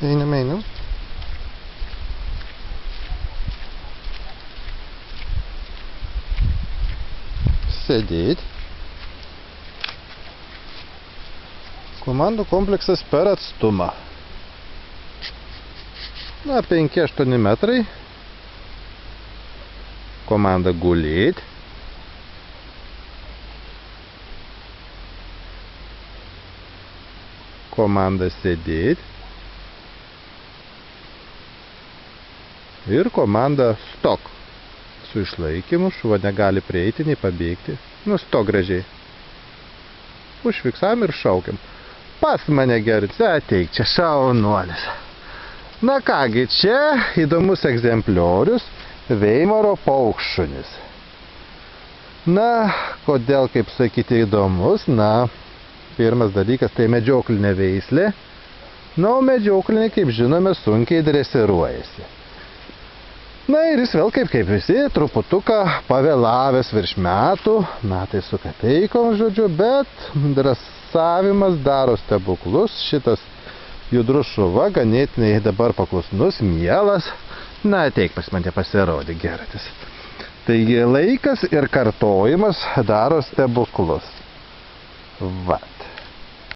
Einam. Sėdėt. Komandų kompleksas per atstumą. Na, 5-8 metrai. Komanda gulėt. Komanda sėdėt. Ir komanda stok. Su išlaikymu, šuva negali prieiti, nei pabėgti. Nu, stok gražiai. Užfiksavom ir šaukiam. Pas mane gerai, ateik, čia šaunuolis. Na kągi, čia įdomus egzempliorius Veimaro paukššunis. Na, kodėl, kaip sakyti, įdomus? Na, pirmas dalykas tai medžioklinė veislė. Na, o medžioklinė, kaip žinome, sunkiai dresiruojasi. Na ir jis vėl kaip visi, truputuką pavėlavęs virš metų, metai su kapeikom, žodžiu, bet dresavimas daro stebuklus. Šitas judrus šuva, ganėtinai dabar paklusnus, mielas. Na, ateik pas mane pasirodė, geratis. Taigi laikas ir kartojimas daro stebuklus. Va.